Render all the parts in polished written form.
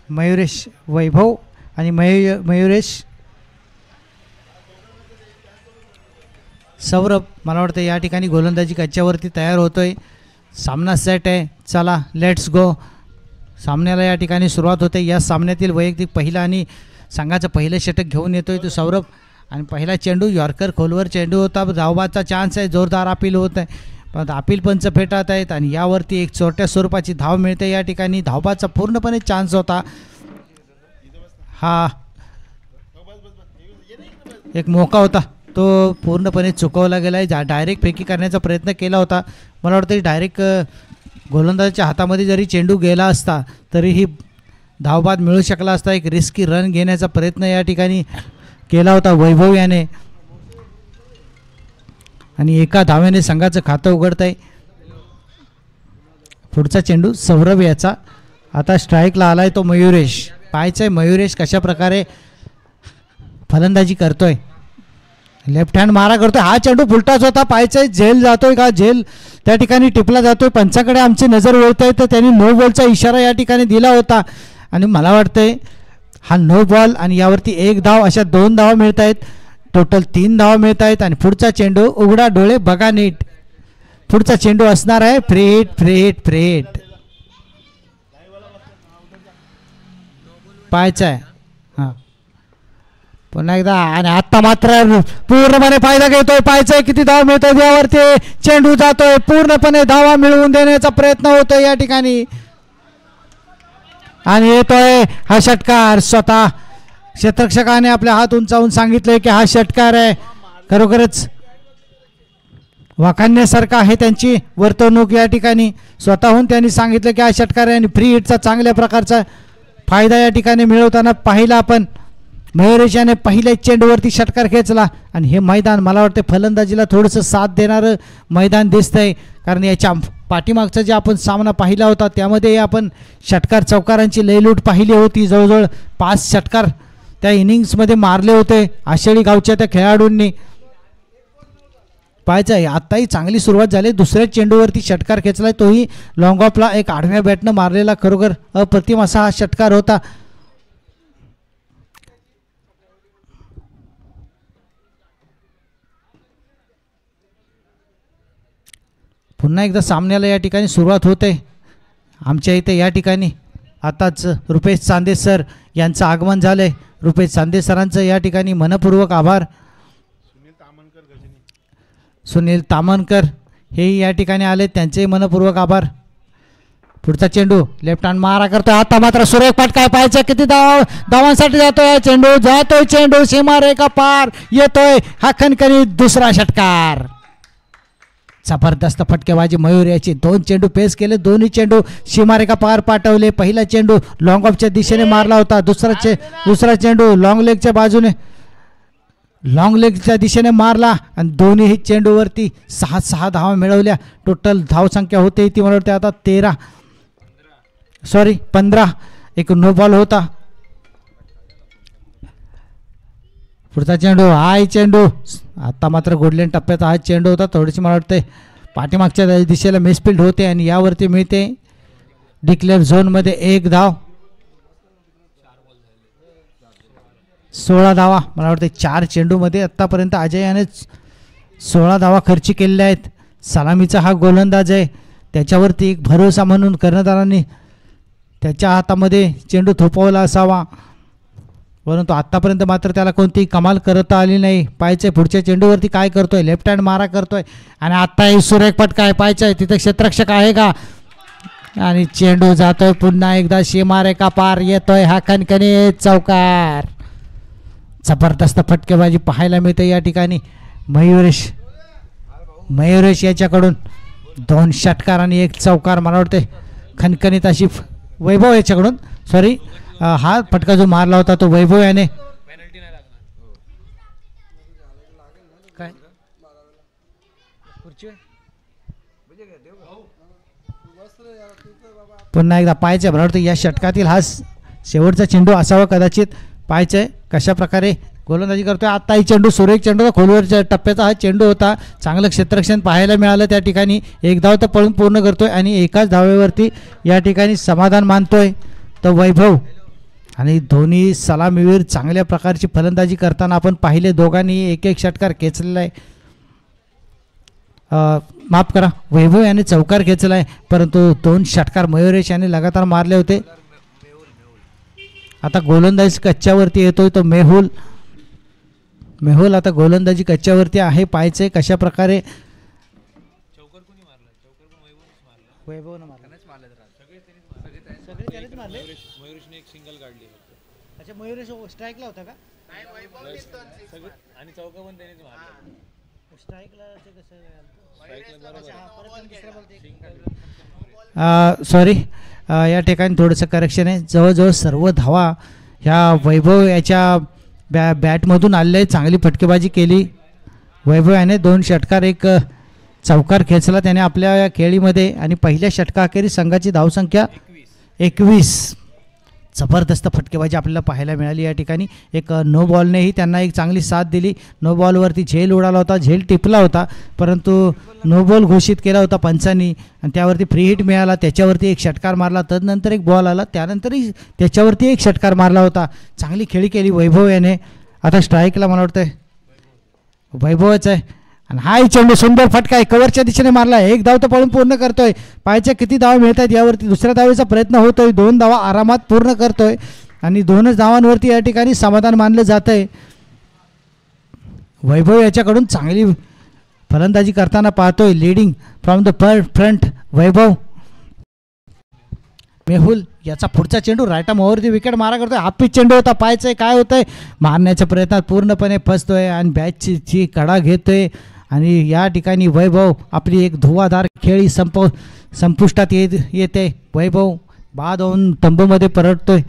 मयुरेश वैभव आणि मयुरेश सौरभ मला वाटतं या ठिकाणी गोलंदाजी कच्च्यावरती तयार होतोय. सामना सेट आहे. चला लेट्स गो. सामन्याला या ठिकाणी सुरुवात होते. या सामन्यातील वैयक्तिक पहिला आणि संघाचं पहिलं षटक घेऊन येतोय तो सौरभ. आणि पहिला चेंडू यॉर्कर खोलवर चेंडू होता. धावबाचा चान्स आहे. जोरदार अपील होत आहे पण अपील पंच फेटात आहेत आणि यावरती एक छोट्या स्वरूपाची धाव मिळते. या ठिकाणी धावबाचा पूर्णपणे चान्स होता. हा एक मोका होता तो पूर्णपणे चुकवला गेला आहे. डायरेक्ट फेकी करण्याचा प्रयत्न केला होता. मला वाटतं डायरेक्ट गोलंदाजाच्या हातामध्ये जरी चेंडू गेला असता तरीही धावबाद मिळू शकला असता. एक रिस्की रन घेण्याचा प्रयत्न या ठिकाणी केला होता वैभव याने आणि एका धावेने संघाचं खातं उघडत आहे. पुढचा चेंडू सौरभ याचा. आता स्ट्राईकला आलाय तो मयुरेश. पाहायचं आहे मयुरेश कशा प्रकारे फलंदाजी करतोय. लेफ्ट हँड मारा करतोय. हा चेंडू फुलटाच होता. पाहायचं आहे झेल जातोय का. झेल त्या ठिकाणी टिपला जातोय. पंचाकडे आमची नजर वळते तर त्यांनी नो बॉलचा इशारा या ठिकाणी दिला होता आणि मला वाटतंय हा नो बॉल आणि यावरती एक धाव अशा 2 धावा मिळत आहेत. टोटल 3 धावा मिळत आहेत. आणि पुढचा चेंडू उघडा डोळे बघा नीट. पुढचा चेंडू असणार आहे free hit free hit free hit. पाहायचं आहे. हां पुन्हा एकदा आणि आत्ता मात्र पूर्णपणे फायदा घेतोय. पाहायचंय किती धावा मिळतोय. यावरती चेंडू जातोय. पूर्णपणे धावा मिळवून देण्याचा प्रयत्न होतोय या ठिकाणी आणि येतोय हा षटकार. स्वतः क्षेत्ररक्षकाने आपले हात उंचावून सांगितले की हा षटकार आहे. खरोखरच वाखाणण्यासारखं आहे त्यांची वर्तवणूक या ठिकाणी. स्वतःहून त्यांनी सांगितलं की हा षटकार आहे आणि फ्री हिटचा चांगल्या प्रकारचा फायदा या ठिकाणी मिळवताना पाहिला आपण. मयुरेश याने पहिल्याच चेंडूवरती षटकार खेचला आणि हे मैदान मला वाटतं फलंदाजीला थोडंसं साथ देणारं मैदान दिसतंय. कारण याच्या पाठीमागचा जे आपण सामना पाहिला होता त्यामध्ये आपण षटकार चौकारांची लयलूट पाहिली होती. जवळजवळ 5 षटकार त्या इनिंग्समध्ये मारले होते आषाढी गावच्या त्या खेळाडूंनी. पाहायचं आहे आत्ताही चांगली सुरुवात झाली. दुसऱ्या चेंडूवरती षटकार खेचलाय तोही लॉंग ऑफला एक आडव्या बॅटनं मारलेला खरोखर अप्रतिम असा हा षटकार होता. पुन्हा एकदा सामन्याला या ठिकाणी सुरुवात होते. आमच्या इथे या ठिकाणी आताच रुपेश चांदे सर यांचं आगमन झालं आहे. रुपेश चांदे सरांचं या ठिकाणी मनपूर्वक आभार. सुनील तामणकर हेही या ठिकाणी आले त्यांचेही मनपूर्वक आभार. पुढचा चेंडू लेफ्ट हँड मारा करतोय. आता मात्र सुरेख फटका पाहायचा किती धावांसाठी जातोय चेंडू. जातोय चेंडू सीमारेखा पार येतोय हा खणखणीत दुसरा षटकार. जबरदस्त फटकेबाजी मयूर याची. 2 चेंडू पेस केले. दोन्ही चेंडू सीमारेखा पार पाठवले. पहिला चेंडू लॉंग ऑफच्या दिशेने मारला होता. दुसरा चेंडू लॉंग लेगच्या बाजूने लॉंग लेगच्या दिशेने मारला आणि दोन्ही चेंडूवरती 6 धावा मिळवल्या. टोटल धावसंख्या होते ती मला वाटते आता 15. एक नो बॉल होता. पुढचा चेंडू हाय चेंडू. आता मात्र गोल्डन टप्प्यात हा चेंडू होता. थोडीशी मला वाटते पाठीमागच्या दिशेला मिसफिल्ड होते आणि यावरती मिळते डिक्लेअर झोनमध्ये 1 धाव. 16 धावा मला वाटते 4 चेंडूमध्ये आत्तापर्यंत अजय याने 16 धावा खर्ची केलेल्या आहेत. सलामीचा हा गोलंदाज आहे. त्याच्यावरती एक भरोसा म्हणून कर्णधारांनी त्याच्या हातामध्ये चेंडू थोपवला असावा परंतु आत्तापर्यंत मात्र त्याला कोणतीही कमाल करता आली नाही. पाहायचंय पुढच्या चेंडूवरती काय करतोय. लेफ्ट हँड मारा करतोय आणि आत्ताही सुरेख फटका आहे. पाहायचंय तिथे क्षेत्ररक्षक आहे का आणि चेंडू जातोय पुन्हा एकदा सीमारेखा पार येतोय हा खणखणीत चौकार. जबरदस्त फटकेबाजी पाहायला मिळते या ठिकाणी. मयुरेश याच्याकडून 2 षटकार आणि 1 चौकार मला वाटते खणखणीत अशी. वैभव याच्याकडून सॉरी हा फटका जो मारला होता तो वैभव याने. काय पुन्हा एकदा पाहायचं मला वाटतं या षटकातील हा शेवटचा चेंडू असावा कदाचित. पाहायचंय कशा प्रकारे गोलंदाजी करतोय. आत्ताही चेंडू सुरेख चेंडू खोलवरच्या टप्प्याचा हा चेंडू होता. चांगलं क्षेत्ररक्षण पाहायला मिळालं त्या ठिकाणी. 1 धाव तर पळून पूर्ण करतोय आणि एकाच धावेवरती या ठिकाणी समाधान मानतोय तो वैभव. आणि दोन्ही सलामीवीर चांगल्या प्रकारची फलंदाजी करताना आपण पाहिले. दोघांनी एक एक षटकार खेचलेला आहे. माफ करा, वैभव याने चौकार खेचला आहे, परंतु 2 षटकार मयुरेश याने लगातार मारले होते. आता गोलंदाजी कच्च्यावरती येतोय तो मेहुल. मेहुल आता गोलंदाजी कच्च्यावरती आहे. पाहायचंय कशा प्रकारे वैभवनं मारला. मयुरेशने एक सिंगल काढली. अच्छा, मयुरेश स्ट्राईकला होता का? आणि चौका पण त्यानेच मारला. स्ट्राईकला कसं सॉरी, या ठिकाणी थोडंसं करेक्शन आहे. जवळजवळ सर्व धावा ह्या वैभव याच्या बॅटमधून आलेले आहे. चांगली फटकेबाजी केली वैभव याने. 2 षटकार एक चौकार खेचला त्याने आपल्या या खेळीमध्ये. आणि पहिल्या षटकाखेरी संघाची धावसंख्या 21. जबरदस्त फटकेबाजी आपल्याला पाहायला मिळाली या ठिकाणी. एक नो बॉलनेही त्यांना एक चांगली साथ दिली. नो बॉलवरती झेल उडाला होता, झेल टिपला होता, परंतु नो बॉल घोषित केला होता पंचांनी आणि त्यावरती फ्री हिट मिळाला. त्याच्यावरती एक षटकार मारला, तदनंतर एक बॉल आला, त्यानंतरही त्याच्यावरती एक षटकार मारला होता. चांगली खेळी केली वैभव याने. आता स्ट्राईकला मला वाटतं वैभवच आहे. आणि हाही चेंडू सुंदर फटका आहे, कव्हरच्या दिशेने मारला. 1 धाव तर पळून पूर्ण करतोय. पाहायच्या किती धावा मिळत आहेत यावरती. दुसऱ्या धावेचा प्रयत्न होतोय. 2 धावा आरामात पूर्ण करतोय आणि 2च धावांवरती या ठिकाणी समाधान मानलं जात आहे. वैभव याच्याकडून चांगली फलंदाजी करताना पाहतोय. लीडिंग फ्रॉम द फ्रंट वैभव. मेहुल याचा पुढचा चेंडू राईट आर्म ओव्हरती विकेट मारा करतोय. हाफ पिच चेंडू होता. पाहायचंय काय होतंय. मारण्याच्या प्रयत्नात पूर्णपणे फसतोय आणि बॅटची कडा घेतोय. आणि या ठिकाणी वैभव आपली एक धुवाधार खेळी संपुष्टात येते. वैभव बाद होऊन तंबूमध्ये परततोय.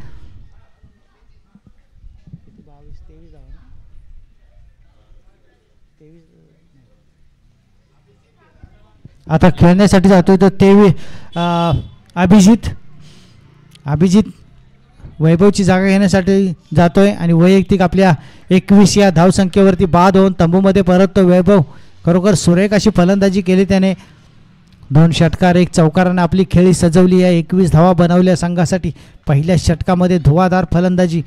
आता खेळण्यासाठी जातोय तो 23 अभिजित वैभवची जागा घेण्यासाठी जातोय आणि वैयक्तिक आपल्या 21 या धावसंख्येवरती बाद होऊन तंबूमध्ये परततो वैभव. खरोखर सुरेख अशी फलंदाजी केली त्याने. 2 षटकार एक चौकाराने आपली खेळी सजवली आहे. 21 धावा बनवल्या संघासाठी. पहिल्या षटकामध्ये धुवाधार फलंदाजी.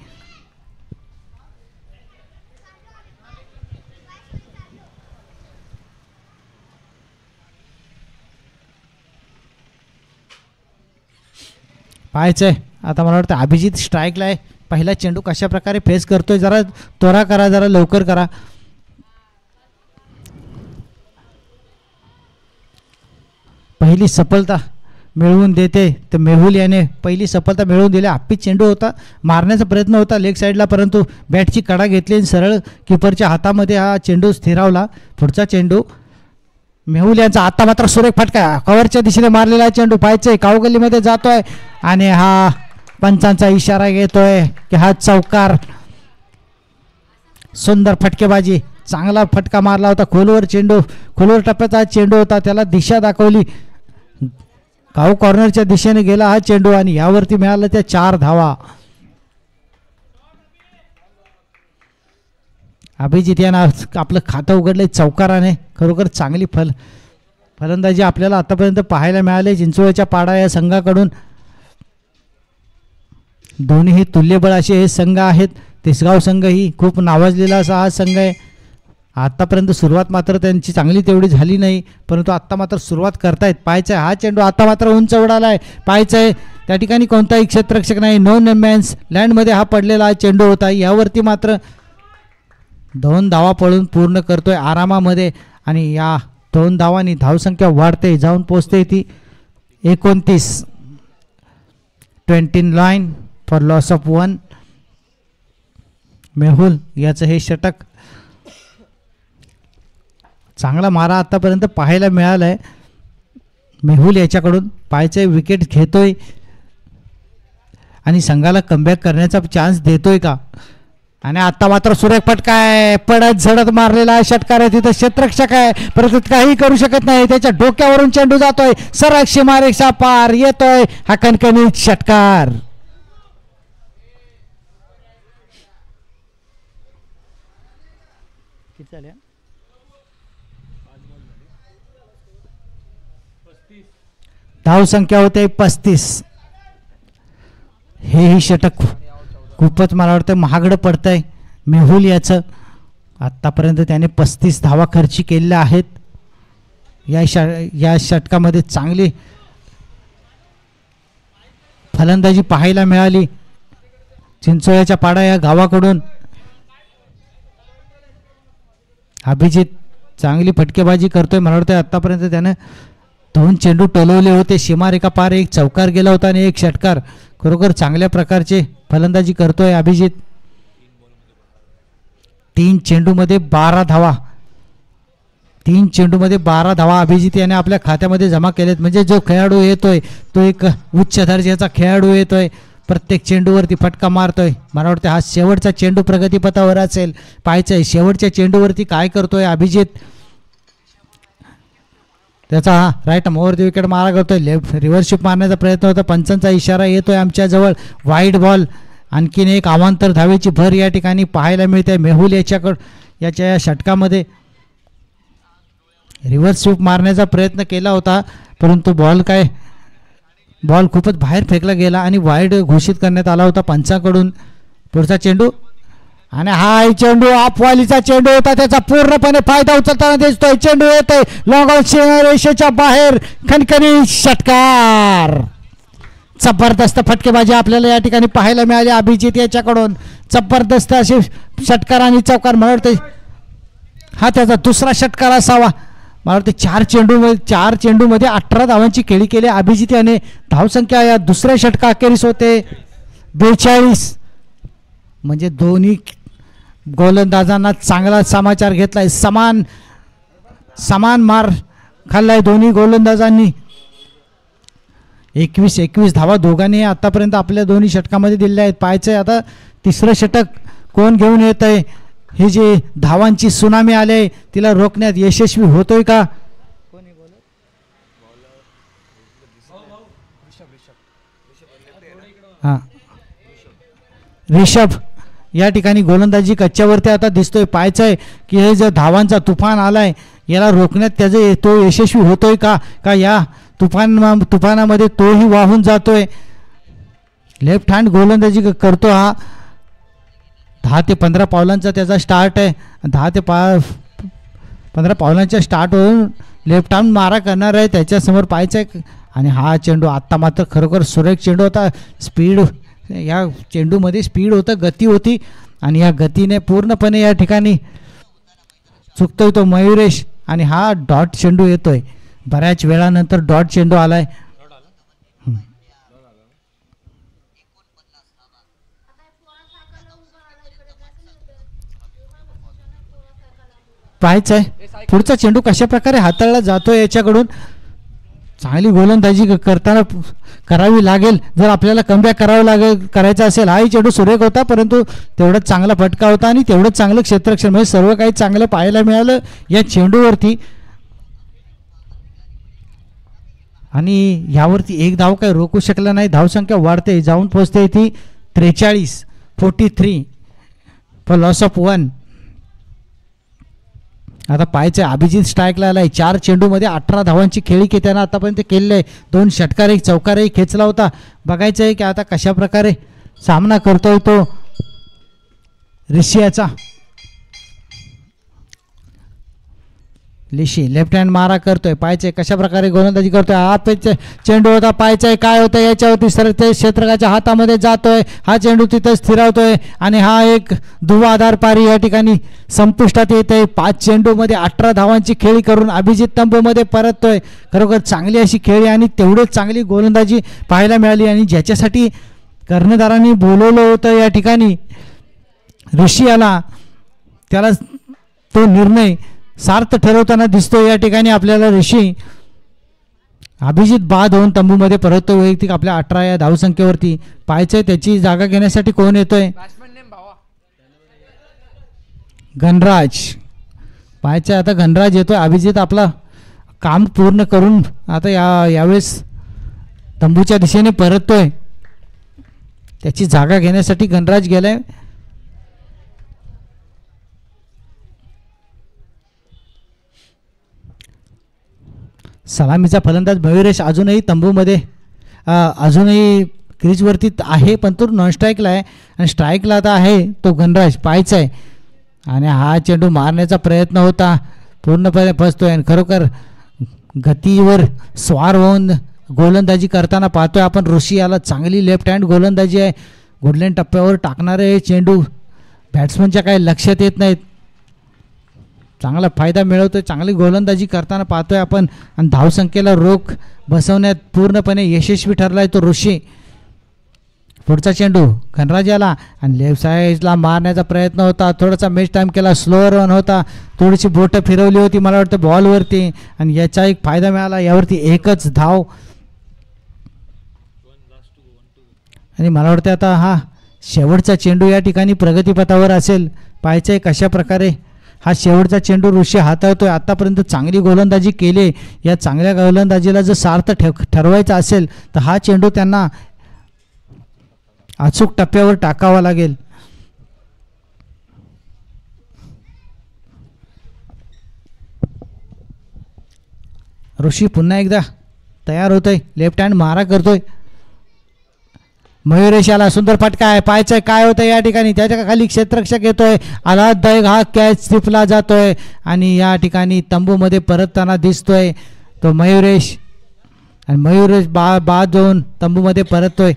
पाहायचंय आता मला वाटतं अभिजित स्ट्राईकला आहे. पहिला चेंडू कशा प्रकारे फेस करतोय. जरा त्वरा करा, जरा लवकर करा. पहिली सफलता मिळवून देते तर मेहुल याने पहिली सफलता मिळवून दिली. हापी चेंडू होता, मारण्याचा प्रयत्न होता लेग साईडला, परंतु बॅटची कडा घेतली आणि सरळ किपरच्या हातामध्ये हा चेंडू स्थिरावला. पुढचा चेंडू मेहुल यांचा आता मात्र सुरेख फटका कव्हरच्या दिशेने मारलेला चेंडू. पाहायचंय कावगल्लीमध्ये जातोय आणि हा पंचांचा इशारा घेतोय की हा चौकार. सुंदर फटकेबाजी, चांगला फटका मारला होता. खोलवर चेंडू, खोलवर टप्प्याचा चेंडू होता, त्याला दिशा दाखवली. काऊ कॉर्नरच्या दिशेने गेला हा चेंडू आणि यावरती मिळाला त्या 4 धावा. अभिजित यांना आपलं खातं उघडलंय चौकाराने. खरोखर चांगली फलंदाजी आपल्याला आतापर्यंत पाहायला मिळाले चिंचोळ्याच्या पाडा या संघाकडून. दोन्हीही तुल्यबळ असे हे संघ आहेत. तिसगाव संघ ही खूप नावाजलेला असा हा संघ आहे. आतापर्यंत सुरुवात मात्र त्यांची चांगली तेवढी झाली नाही, परंतु आत्ता मात्र सुरुवात करतायत. पाहायचंय हा चेंडू आता मात्र उंच उडालाय. पाहायचंय त्या ठिकाणी कोणताही क्षेत्ररक्षक नाही. नो मॅन्स लँडमध्ये हा पडलेला हा चेंडू होता. यावरती मात्र 2 धावा पळून पूर्ण करतोय आरामामध्ये आणि या 2 धावांनी धावसंख्या वाढते, जाऊन पोचते ती 29. 20 line for loss of 1. Mehul याचं हे षटक. चांगला मारा आतापर्यंत पाहायला मिळालाय मेहुल याच्याकडून. पाहायचंय विकेट घेतोय आणि संघाला कमबॅक करण्याचा चान्स देतोय का. आणि आता मात्र सुरेख फटका आहे. पडत झडत मारलेला षटकार आहे. तिथं क्षेत्ररक्षक आहे परंतु काही करू शकत नाही. त्याच्या डोक्यावरून चेंडू जातोय, सरळ सीमारेषा पार येतोय हा कणकणीत षटकार. किती झाले. धाव संख्या होते 35. हेही षटक खूपच मला वाटतं महागडं पडतंय मेहुल याचं. आत्तापर्यंत त्याने 35 धावा खर्ची केलेल्या आहेत. या षटकामध्ये चांगली फलंदाजी पाहायला मिळाली चिंचोळ्याच्या पाडा या गावाकडून. अभिजित चांगली फटकेबाजी करतोय. मला वाटतं आत्तापर्यंत त्यानं 2 चेंडू टोलवले होते. सीमारेखा पार एक चौकार गेला होता आणि एक षटकार. खरोखर चांगल्या प्रकारचे फलंदाजी करतोय अभिजित. 3 चेंडूमध्ये 12 धावा. 3 चेंडूमध्ये 12 धावा अभिजित याने आपल्या खात्यामध्ये जमा केलेत. म्हणजे जो खेळाडू येतोय तो एक उच्च दर्जाचा खेळाडू येतोय. प्रत्येक चेंडूवरती फटका मारतोय. मला वाटतं हा शेवटचा चेंडू प्रगतीपथावर असेल. पाहायचंय शेवटच्या चेंडूवरती काय करतोय अभिजित. त्याचा हा राईट मोवरती विकेट मारा करतोय. लेफ्ट रिव्हर्स मारण्याचा प्रयत्न होता. पंचांचा इशारा येतोय आमच्याजवळ. Wide ball. आणखीन एक अवांतर धावेची भर या ठिकाणी पाहायला मिळते मेहुल याच्या या षटकामध्ये. रिव्हर्स स्वीप मारण्याचा प्रयत्न केला होता परंतु बॉल खूपच बाहेर फेकला गेला आणि वाईड घोषित करण्यात आला होता पंचाकडून. पुढचा चेंडू आणि हा चेंडू आपवालीचा चेंडू होता. त्याचा पूर्णपणे फायदा उचलताना दिसतोय. चेंडू येतोय लॉंग ऑन रेषेच्या बाहेर. खणखणी षटकार. जबरदस्त फटकेबाजी आपल्याला या ठिकाणी पाहायला मिळाली अभिजित याच्याकडून. जबरदस्त असे षटकार आणि चौकार. मला वाटते हा त्याचा दुसरा षटकार असावा. मला वाटते 4 चेंडूमध्ये 18 धावांची खेळी केली अभिजित याने. धावसंख्या या दुसऱ्या षटकाखेरीस होते 42. म्हणजे दोन्ही गोलंदाजांना चांगला समाचार घेतलाय. समान मार खाल्लाय दोन्ही गोलंदाजांनी. 21 धावा दोघांनी आतापर्यंत आपल्या दोन्ही षटकामध्ये दिलेल्या आहेत. पाहायचंय आता तिसरं षटक कोण घेऊन येत आहे. हे जे धावांची सुनामी आले तिला रोखण्यात यशस्वी होतोय का. हा रिषभ या ठिकाणी गोलंदाजी कच्च्यावरती आता दिसतोय. पाहायचंय की हे जो धावांचा तुफान आलाय याला रोखण्यात त्याचे तो यशस्वी होतोय का या तुफानामध्ये तोही वाहून जातोय. लेफ्ट हँड गोलंदाजी करतो हा. 10 ते 15 पावलांचा त्याचा स्टार्ट आहे. 10 ते 15 पावलांच्या स्टार्ट होऊन लेफ्ट हँड मारा करणार आहे त्याच्यासमोर. पाहायचंय आणि हा चेंडू आत्ता मात्र खरोखर सुरेख चेंडू होता. स्पीड या चेंडूमध्ये स्पीड होतं, गती होती आणि या गतीने पूर्णपणे या ठिकाणी चुकतोय तो मयुरेश. आणि हा डॉट चेंडू येतोय. बऱ्याच वेळानंतर डॉट चेंडू आलाय. पाहायचंय पुढचा चेंडू कशा प्रकारे हाताळला जातोय याच्याकडून. चांगली गोलंदाजी करताना करावी लागेल जर आपल्याला कमबॅक करायचा असेल. हाही चेंडू सुरेख होता परंतु तेवढंच चांगला फटका होता आणि तेवढंच चांगलं क्षेत्ररक्षण. म्हणजे सर्व काही चांगलं पाहायला मिळालं या चेंडूवरती. आणि यावरती एक धाव काही रोखू शकला नाही. धावसंख्या वाढते जाऊन पोहोचते ती 43 फॉर लॉस ऑफ 1. आता पाहायचं अभिजित स्ट्राईकला आलाय. 4 चेंडूमध्ये 18 धावांची खेळी त्यानं आतापर्यंत केलेली आहे. 2 षटकार एक चौकारही खेचला होता. बघायचं आहे की आता कशा प्रकारे सामना करतोय तो ऋषियाचा. लिशी लेफ्ट हँड मारा करतोय. पाहायचंय कशा प्रकारे गोलंदाजी करतोय. हा चेंडू होता. पाहायचंय काय होतं याच्यावरती. सरते क्षेत्रकाच्या हातामध्ये जातोय. हा चेंडू तिथं स्थिरावतोय आणि हा एक धुवाधार पारी या ठिकाणी संपुष्टात येते. 5 चेंडूमध्ये 18 धावांची खेळी करून अभिजित तंबूमध्ये परततोय. खरोखर चांगली अशी खेळी आणि तेवढीच चांगली गोलंदाजी पाहायला मिळाली. आणि ज्याच्यासाठी कर्णधारांनी बोलवलं होतं या ठिकाणी ऋषियाला, त्याला तो निर्णय सार्थ ठरवताना दिसतोय या ठिकाणी आपल्याला. ऋषी अभिजित बाद होऊन तंबूमध्ये परततो वैयक्तिक आपल्या 18 या धावसंख्येवरती. पाहायचंय त्याची जागा घेण्यासाठी कोण येतोय. घनराज. पाहायचंय आता घनराज येतोय. अभिजित आपला काम पूर्ण करून आता यावेळेस तंबूच्या दिशेने परततोय. त्याची जागा घेण्यासाठी घनराज गेलाय. सलामीचा फलंदाज मयुरेश अजूनही तंबूमध्ये अजूनही क्रीजवरती आहे, पण तो नॉन स्ट्राईकला आहे आणि स्ट्राईकला आता आहे तो गणराज पाहायचा आहे. आणि हा चेंडू मारण्याचा प्रयत्न होता, पूर्णपणे फसतोय आणि खरोखर गतीवर स्वार होऊन गोलंदाजी करताना पाहतोय आपण. ऋषी याला चांगली लेफ्ट हँड गोलंदाजी आहे, गुडलँड टप्प्यावर टाकणारे चेंडू बॅट्समनच्या काही लक्षात येत नाहीत. चांगला फायदा मिळवतोय, चांगली गोलंदाजी करताना पाहतोय आपण आणि धावसंख्येला रोख बसवण्यात पूर्णपणे यशस्वी ठरलाय तो ऋषी. पुढचा चेंडू गणराज याला आणि लेफ्ट साईडला मारण्याचा प्रयत्न होता, थोडासा मिस टाईम केला, स्लो रन होता, थोडीशी बोटं फिरवली होती मला वाटतं बॉलवरती आणि याचा एक फायदा मिळाला. यावरती एकच धाव आणि मला वाटतं आता हा शेवटचा चेंडू या ठिकाणी प्रगतीपथावर असेल. पाहायचं आहे कशा प्रकारे हा शेवटचा चेंडू ऋषी हाताळतोय. आतापर्यंत चांगली गोलंदाजी केली, या चांगल्या गोलंदाजीला जर सार्थ ठरवायचा असेल तर हा चेंडू त्यांना अचूक टप्प्यावर टाकावा लागेल. ऋषी पुन्हा एकदा तयार होतोय, लेफ्ट हँड मारा करतोय. मयुरेश याला सुंदर फटका आहे, पाहायचंय काय होतं या ठिकाणी. त्याच्या खाली क्षेत्ररक्षक येतोय, आल्हाददायक हा कॅच स्लिपला जातोय आणि या ठिकाणी तंबूमध्ये परतताना दिसतोय तो मयुरेश. आणि मयुरेश बाद जाऊन तंबूमध्ये परततोय.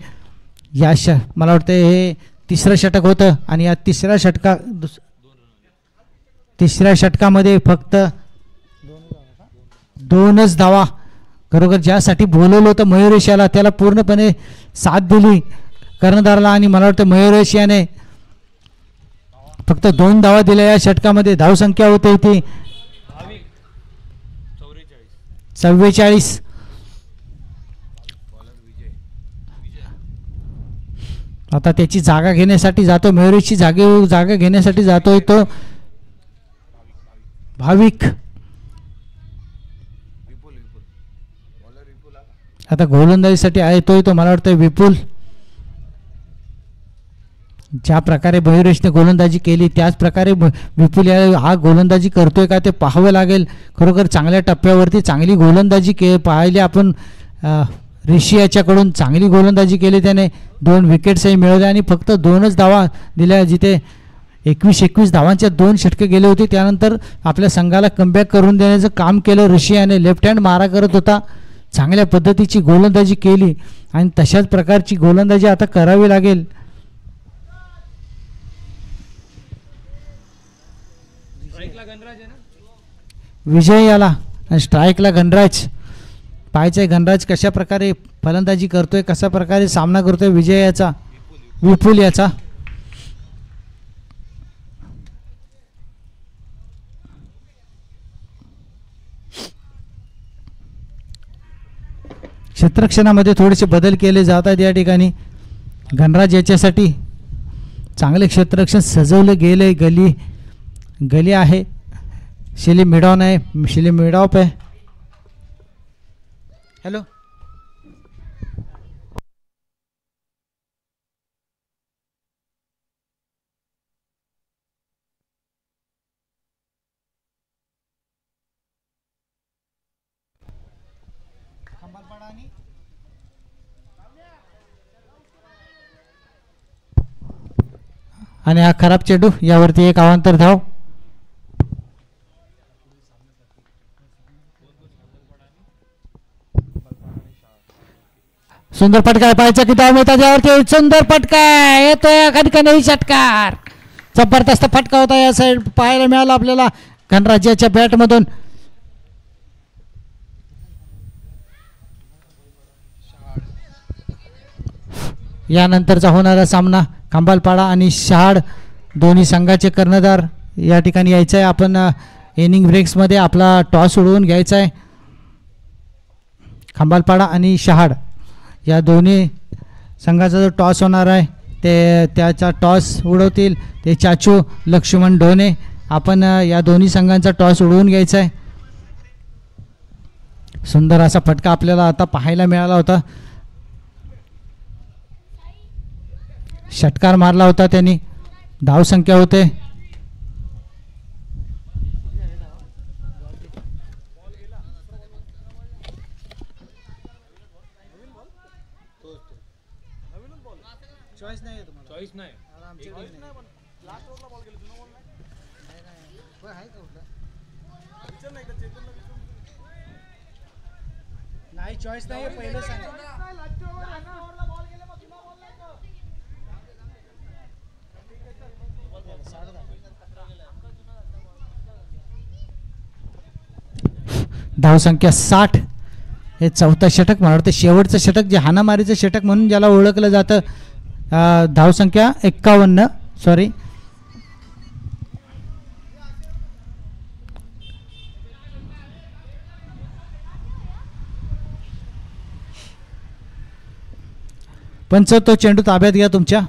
या मला वाटतं हे तिसरं षटक होतं आणि या तिसऱ्या षटकामध्ये फक्त 2च धावा. खरोखर ज्यासाठी बोलवलं होतं मयुरेश याला, त्याला पूर्णपणे साथ दिली कर्णधाराला आणि मला वाटतं मयुरेश याने फक्त 2 धावा दिल्या या षटकामध्ये. धावसंख्या होते ती 44. आता त्याची जागा घेण्यासाठी जातो, मयुरेशची जागा घेण्यासाठी जातोय तो भाविक. आता गोलंदाजीसाठी येतोय तो मला वाटतं विपुल. ज्या प्रकारे मयुरेशने गोलंदाजी केली त्याच प्रकारे विपुल हा गोलंदाजी करतोय का ते पाहावं लागेल. खरोखर चांगल्या टप्प्यावरती चांगली गोलंदाजी पाहिली आपण. ऋषी याच्याकडून चांगली गोलंदाजी केली, त्याने 2 विकेट्सही मिळवल्या आणि फक्त 2च धावा दिल्या. जिथे 21 धावांच्या 2 षटके गेले होते, त्यानंतर आपल्या संघाला कमबॅक करून देण्याचं काम केलं ऋषी याने. लेफ्ट हँड मारा करत होता, चांगल्या पद्धतीची गोलंदाजी केली आणि तशाच प्रकारची गोलंदाजी आता करावी लागेल. विजय याला आणि स्ट्राईकला गणराज. पाहायचंय गणराज कशा प्रकारे फलंदाजी करतोय, कशा प्रकारे सामना करतोय विजय याचा, विपुल याचा. क्षेत्ररक्षणामध्ये थोडेसे बदल केले जात आहेत या ठिकाणी. गणराज याच्यासाठी चांगले क्षेत्ररक्षण सजवलं गेले. गली आहे, शिली मिडॉन आहे, शिली मिडॉप आहे. हॅलो आणि हा खराब चेंडू, यावरती एक अवांतर धाव. सुंदर फटका पाहायचा की धाव मिळतात यावरती. सुंदर फटका येतोय कधी षटकार. जबरदस्त फटका होता या साईड पाहायला मिळाला आपल्याला गणराज्याच्या बॅटमधून. यानंतरचा होणारा सामना खंबालपाडा आणि शहाड दोन्ही संघाचे कर्णधार या ठिकाणी यायचं आहे. आपण इनिंग ब्रेक्समध्ये आपला टॉस उडवून घ्यायचा आहे. खंबालपाडा आणि शहाड या दोन्ही संघाचा जो टॉस होणार आहे त्याचा टॉस उडवतील ते चाचू लक्ष्मण ढोणे. आपण या दोन्ही संघांचा टॉस उडवून घ्यायचा आहे. सुंदर असा फटका आपल्याला आता पाहायला मिळाला होता. षटकार मारला होता त्यांनी. धावसंख्या होते चॉईस नाही नाही चॉईस नाही पहिलं सांग. धावसंख्या 60. हे चौथा षटक मला वाटतं शेवटचं षटक जे हाणामारीचं षटक म्हणून ज्याला ओळखलं जातं. धावसंख्या 51. सॉरी पंच तो चेंडू ताब्यात घ्या तुमच्या.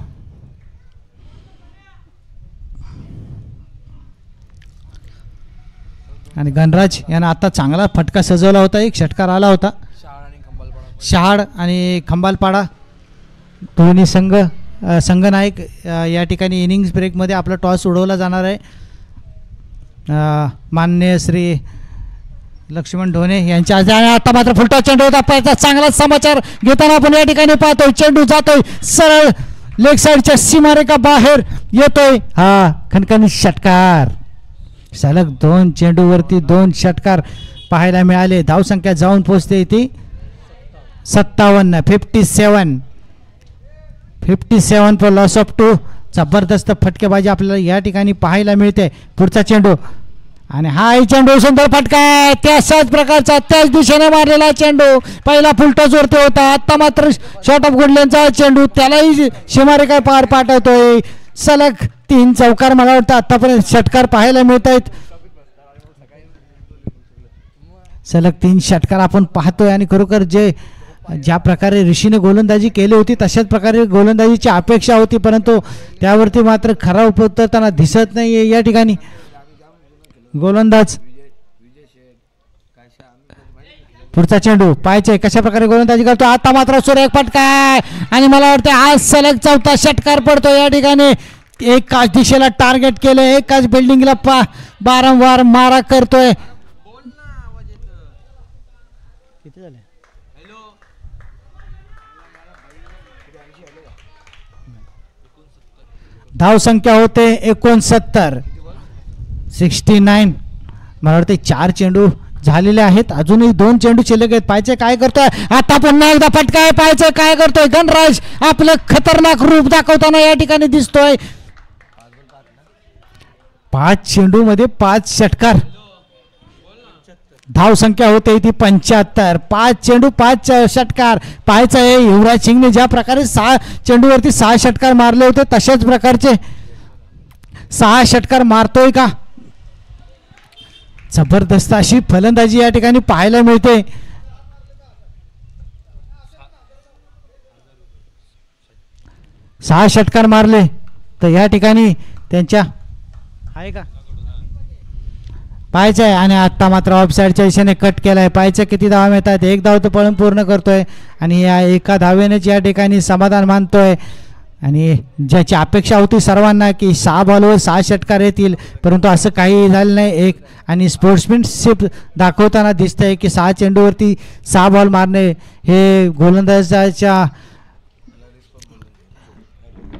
आणि गणराज यानं आता चांगला फटका सजवला होता. एक षटकार आला होता. शहाड आणि खंबालपाडा दोन्ही संघनायक या ठिकाणी इनिंग्स ब्रेकमध्ये आपला टॉस उडवला जाणार आहे. माननीय श्री लक्ष्मण ढोणे यांच्या आता मात्र फुलटॉस चेंडू होता. चांगला समाचार घेताना आपण या ठिकाणी पाहतोय. चेंडू जातोय सरळ लेग साईडच्या सीमारेखा बाहेर येतोय. हा खणखणी षटकार. सलग 2 चेंडूवरती 2 षटकार पाहायला मिळाले. धावसंख्या जाऊन पोहोचते ती 57. 57 फॉर लॉस ऑफ 2. जबरदस्त फटकेबाजी आपल्याला या ठिकाणी पाहायला मिळते. पुढचा चेंडू आणि हा चेंडू सुंदर फटका आहे. त्याच प्रकारचा त्याच दिशेने मारलेला चेंडू पहिला फुलटॉस वरती होता. आता मात्र शॉर्ट ऑफ गुडल्यांचा चेंडू त्यालाही सीमारेखा पार पाठवतोय. सलग 3 चौकार मला वाटतं आतापर्यंत षटकार पाहायला मिळत आहेत. सलग 3 षटकार आपण पाहतोय आणि खरोखर ज्या प्रकारे ऋषीने गोलंदाजी केली होती तशाच प्रकारे गोलंदाजीची अपेक्षा होती, परंतु त्यावरती मात्र खरा उतरताना दिसत नाही या ठिकाणी. गोलंदाज पुढचा चेंडू पाहायचे कशा प्रकारे गोलंदाजी करतो. आता मात्र सुरेख फटका आणि मला वाटतं आज सलग 4था षटकार पडतो या ठिकाणी. एकाच दिशेला टार्गेट केलं, एकाच बिल्डिंगला वारंवार मारा करतोय. किती झाले? धाव संख्या होते 69. 69. मला वाटते 4 चेंडू झालेले आहेत. अजूनही 2 चेंडू शिल्लक आहेत. पाहिजे काय करतोय आता पुन्हा एकदा फटका. पाहिजे काय करतोय गणराज आपलं खतरनाक रूप दाखवताना या ठिकाणी दिसतोय. 5 चेंडू मध्ये 5 षटकार. धाव संख्या होते ती 75. 5 चेंडू 5 षटकार. पाहायचं आहे युवराज सिंगने ज्या प्रकारे 6 चेंडूवरती 6 षटकार मारले होते तशाच प्रकारचे 6 षटकार मारतोय का. जबरदस्त अशी फलंदाजी या ठिकाणी पाहायला मिळते. सहा षटकार मारले तर या ठिकाणी त्यांच्या आहे का पाहायचं आहे. आणि आत्ता मात्र ऑफसाईडच्या दिशेने कट केलाय. पाहायचं किती धावा मिळतात. 1 धाव तो पळून पूर्ण करतोय आणि या एका धावेनेच या ठिकाणी समाधान मानतोय. आणि ज्याची अपेक्षा होती सर्वांना की 6 बॉलवर 6 षटकार येतील, परंतु असं काही झालं नाही. आणि स्पोर्ट्समॅनशिप दाखवताना दिसतंय की 6 चेंडूवरती 6 बॉल मारणे हे गोलंदाजाच्या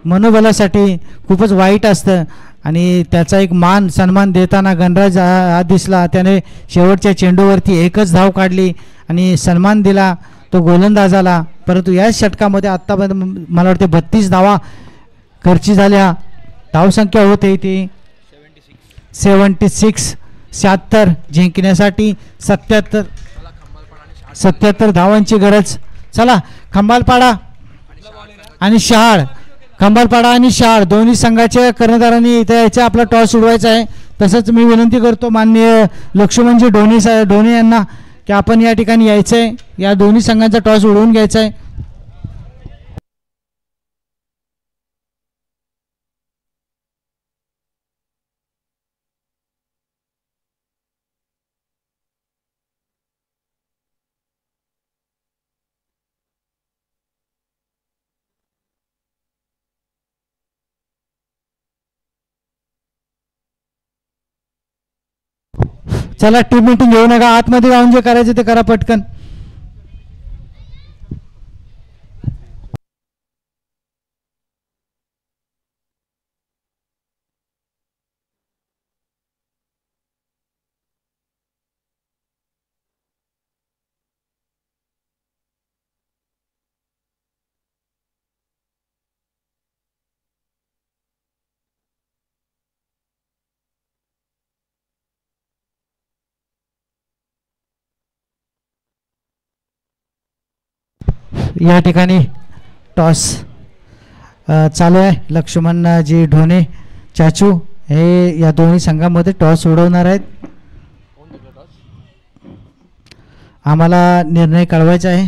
मनोबलासाठी खूपच वाईट असतं. आणि त्याचा एक मान सन्मान देताना गणराज हा दिसला. त्याने शेवटच्या चेंडूवरती 1च धाव काढली आणि सन्मान दिला तो गोलंदाजाला. परंतु या षटकामध्ये आत्तापर्यंत मला वाटते 32 धावा खर्ची झाल्या. धावसंख्या होते ती 76. 76 जिंकण्यासाठी 77 धावांची गरज. चला खंबालपाडा आणि शहाड. खंबालपाडा आणि शहाड दोन्ही संघाच्या कर्णधारांनी इथे याचा आपला टॉस उडवायचा आहे. तसंच मी विनंती करतो माननीय लक्ष्मणजी ढोणे यांना की आपण या ठिकाणी यायचं आहे. या दोन्ही संघांचा टॉस उडवून घ्यायचा आहे. चला टीम मीटिंग घेऊ नका. आतमध्ये जाऊन जे करायचे ते करा पटकन. या ठिकाणी टॉस चालू आहे. लक्ष्मणजी ढोणे चाचू हे या दोन्ही संघामध्ये टॉस उडवणार आहेत. आम्हाला निर्णय कळवायचा आहे.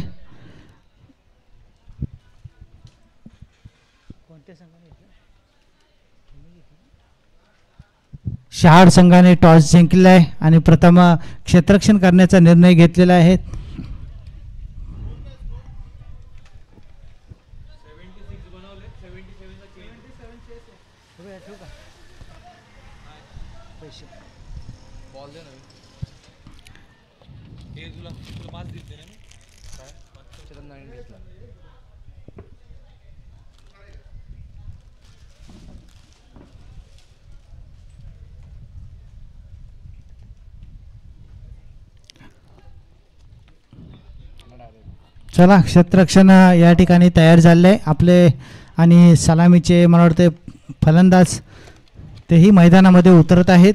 शहाड संघाने टॉस जिंकलेला आहे आणि प्रथम क्षेत्ररक्षण करण्याचा निर्णय घेतलेला आहे. चला क्षेत्ररक्षण या ठिकाणी तयार झाले आहे आपले आणि सलामीचे मला वाटते फलंदाज तेही मैदानामध्ये उतरत आहेत.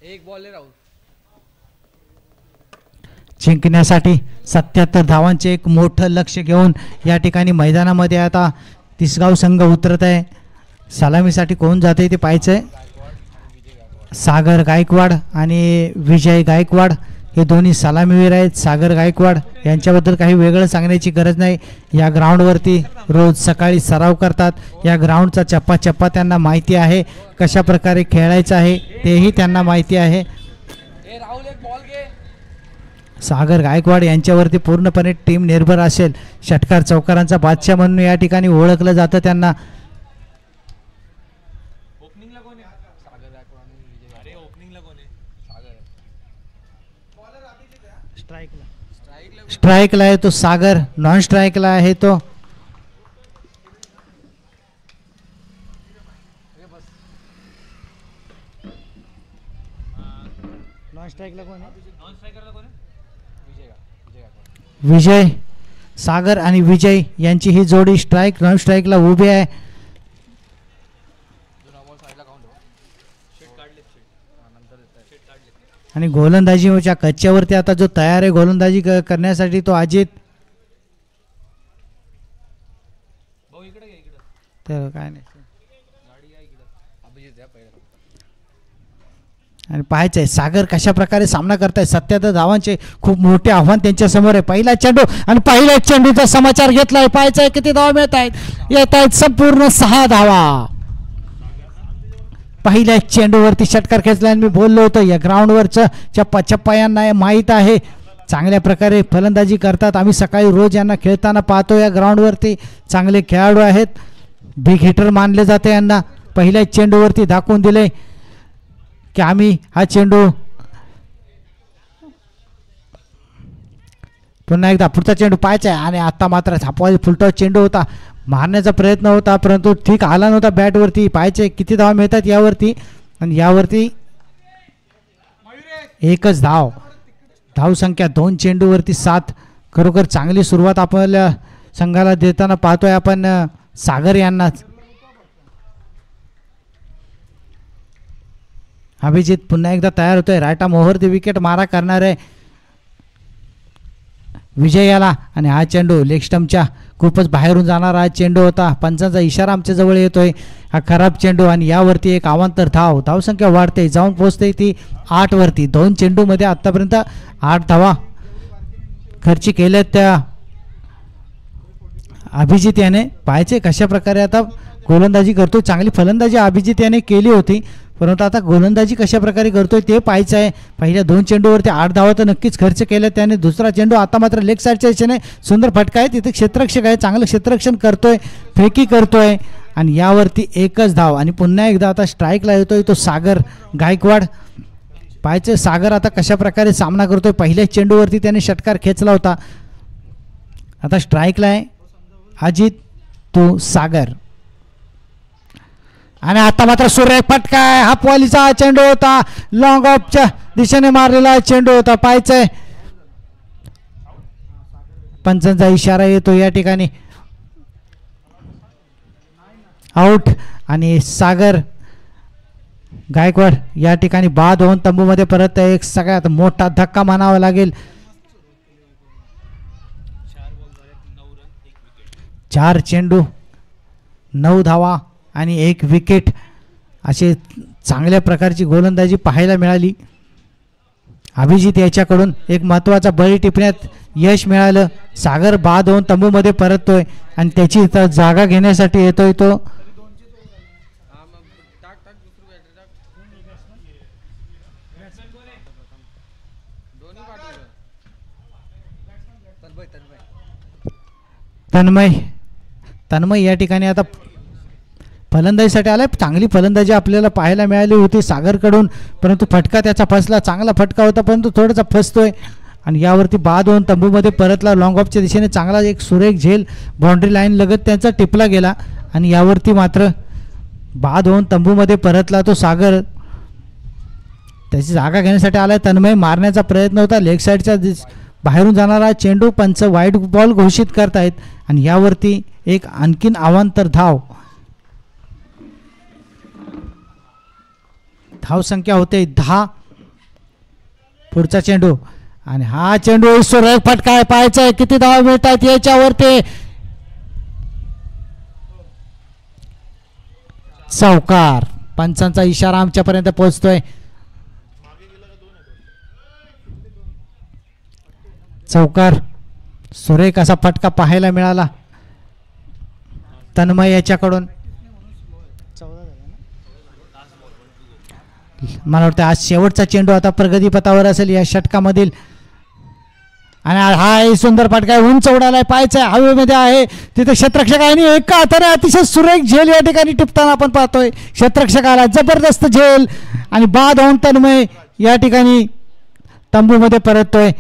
एक बॉल राहू जिंकण्यासाठी 77 धावांचे एक मोठं लक्ष घेऊन या ठिकाणी मैदानामध्ये आता तिसगाव संघ उतरत आहे. सलामीसाठी कोण जाते ते पाहायचं आहे. सागर गायकवाड आणि विजय गायकवाड हे दोन्ही सलामीवीर आहेत. सागर गायकवाड यांच्याबद्दल काही वेगळं सांगण्याची गरज नाही. या ग्राउंडवरती रोज सकाळी सराव करतात. या ग्राउंडचा चप्पा चप्पा त्यांना माहिती आहे. कशा प्रकारे खेळायचं आहे तेही त्यांना माहिती आहे. सागर गायकवाड यांच्यावरती पूर्णपणे टीम निर्भर असेल. षटकार चौकारांचा बादशाह म्हणून या ठिकाणी ओळखलं जातं त्यांना. स्ट्राईकला आहे तो सागर, नॉन स्ट्राईकला आहे तो विजय. सागर आणि विजय यांची ही जोडी स्ट्राईक नॉन स्ट्राईकला उभी आहे. आणि गोलंदाजीच्या कच्च्यावरती आता जो तयार आहे गोलंदाजी करण्यासाठी तो अजित. तर काय नाही आणि पाहायचंय सागर कशा प्रकारे सामना करताय. 77 धावांचे खूप मोठे आव्हान त्यांच्या समोर आहे. पहिला चेंडू आणि पहिल्या चेंडूचा समाचार घेतलाय. पाहायचंय किती धावा मिळत आहेत. येत आहेत संपूर्ण 6 धावा. पहिल्या चेंडूवरती षटकार खेचला. आणि मी बोललो होतो या ग्राउंडवरचं चप्पा चप्पा यांना माहीत आहे. चांगल्या प्रकारे फलंदाजी करतात. आम्ही सकाळी रोज यांना खेळताना पाहतो. या ग्राउंडवरती चांगले खेळाडू आहेत. बिग हिटर मानले जाते यांना. पहिल्या चेंडूवरती दाखवून दिले की आम्ही हा चेंडू पुन्हा एकदा पुढचा चेंडू पाहायचा आहे. आणि आता मात्र थापवायचा फुलटॉस चेंडू होता. मारण्याचा प्रयत्न होता परंतु ठीक आला नव्हता बॅटवरती. पाहायचे किती धावा मिळतात यावरती. आणि यावरती एकच धाव. धावसंख्या 2 चेंडूवरती 7. खरोखर चांगली सुरुवात आपल्या संघाला देताना पाहतोय आपण सागर यांनाच. अभिजित पुन्हा एकदा तयार होतोय. रायटा मोहरती विकेट मारा करणार आहे विजयाला. आणि हा चेंडू लेग स्टंपच्या खूपच बाहेरून जाणारा हा चेंडू होता. पंचांचा इशारा आमच्या जवळ येतोय. हा खराब चेंडू आणि यावरती एक अवांतर धाव. धावसंख्या वाढते जाऊन पोहोचते ती 8 वरती. 2 चेंडूमध्ये आतापर्यंत 8 धावा खर्ची केल्यात त्या अभिजित याने. पाहायचे कशा प्रकारे आता गोलंदाजी करतोय. चांगली फलंदाजी अभिजित याने केली होती परंतु आता गोलंदाजी कशा प्रकारे करतोय ते पाहायचं आहे. पहिल्या 2 चेंडूवरती 8 धावा तर नक्कीच खर्च केल्या त्याने. दुसरा चेंडू आता मात्र लेग साईडच्या दिशेने सुंदर फटका आहे. तिथे क्षेत्ररक्षक आहे. चांगलं क्षेत्ररक्षण करतोय. फेकी करतोय आणि यावरती एकच धाव. आणि पुन्हा एकदा आता स्ट्राईकला येतोय तो सागर गायकवाड. पाहायचं सागर आता कशा प्रकारे सामना करतोय. पहिल्या चेंडूवरती त्याने षटकार खेचला होता. आता स्ट्राईकला आहे अजित तो सागर. आणि आता मात्र सूर्य फटका आहे. हा पॉलीचा चेंडू होता. लॉंग ऑफच्या दिशेने मारलेला चेंडू होता. पाहायचंय पंचांचा इशारा येतो या ठिकाणी. आउट. आणि सागर गायकवाड या ठिकाणी बाद होऊन तंबूमध्ये परत एक सगळ्यात मोठा धक्का मानावा लागेल. 4 चेंडू 9 धावा आणि 1 विकेट असे चांगल्या प्रकारची गोलंदाजी पाहायला मिळाली. अभिजित याच्याकडून एक महत्त्वाचा बळी टिपण्यात यश मिळालं. सागर बाद होऊन तंबूमध्ये परततोय आणि त्याची जागा घेण्यासाठी येतोय तो. तन्मय या ठिकाणी आता फलंदाजीसाठी आलाय. चांगली फलंदाजी आपल्याला पाहायला मिळाली होती सागरकडून, परंतु फटका त्याचा फसला. चांगला फटका होता परंतु थोडासा फसतोय आणि यावरती बाद होऊन तंबूमध्ये परतला. लॉंग ऑफच्या दिशेने चांगला एक सुरेख झेल बाउंड्री लाईन लगत त्यांचा टिपला गेला आणि यावरती मात्र बाद होऊन तंबूमध्ये परतला तो सागर. त्याची जागा घेण्यासाठी आलाय तन्मय. मारण्याचा प्रयत्न होता. लेग साईडच्या बाहेरून जाणारा चेंडू पंच वाईड बॉल घोषित करतायत आणि यावरती एक आणखीन अवांतर धाव संख्या होते 10. पुढचा चेंडू आणि हा चेंडू सुरेख फटका पाहायचा आहे. किती धावा मिळतात याच्यावरती. चौकार. पंचांचा इशारा आमच्यापर्यंत पोहोचतोय. चौकार. सुरेख असा फटका पाहायला मिळाला तन्मय याच्याकडून. मला वाटतं आज शेवटचा चेंडू आता प्रगतीपथावर असेल या षटकामधील. आणि हा सुंदर फटका उंच उडालाय. पाहायचा हवेमध्ये आहे तिथे क्षेत्ररक्षक आहे आणि एका हाताने अतिशय सुरेख झेल या ठिकाणी टिपताना आपण पाहतोय. क्षेत्ररक्षकाला जबरदस्त झेल आणि बाद होऊन तन्मय या ठिकाणी तंबूमध्ये परततोय.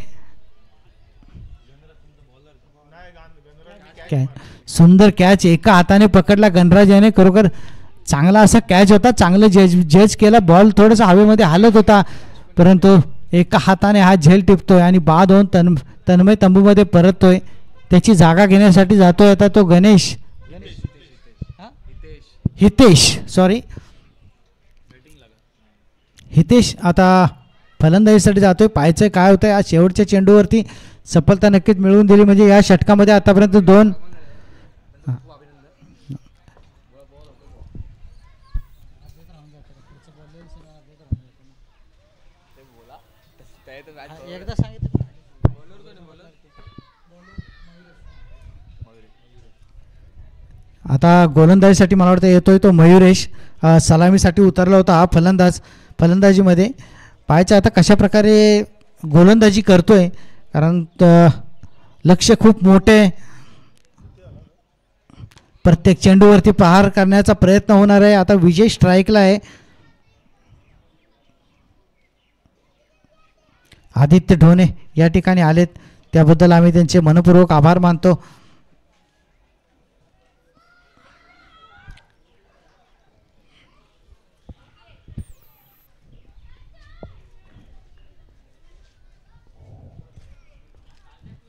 सुंदर कॅच एका हाताने पकडला गणराज याने. खरोखर चांगला असा कॅच होता. चांगलं जज केला. बॉल थोडंसं हवेमध्ये हालत होता परंतु एका हाताने हा झेल टिपतोय आणि बाद होऊन तन्मय तंबूमध्ये परततोय. त्याची जागा घेण्यासाठी जातोय आता तो हितेश आता फलंदाजीसाठी जातोय. पाहायचंय काय होतंय. आज शेवटच्या चेंडूवरती सफलता नक्कीच मिळवून दिली म्हणजे या षटकामध्ये आतापर्यंत 2 आता गोलंदाजीसाठी मला वाटतं येतोय तो मयुरेश. सलामीसाठी उतरला होता हा फलंदाजीमध्ये. पाहायचं आता कशा प्रकारे गोलंदाजी करतोय कारण लक्ष खूप मोठे. प्रत्येक चेंडूवरती प्रहार करण्याचा प्रयत्न होणार आहे. आता विजय स्ट्राईकला आहे. आदित्य ढोणे या ठिकाणी आलेत त्याबद्दल आम्ही त्यांचे मनपूर्वक आभार मानतो.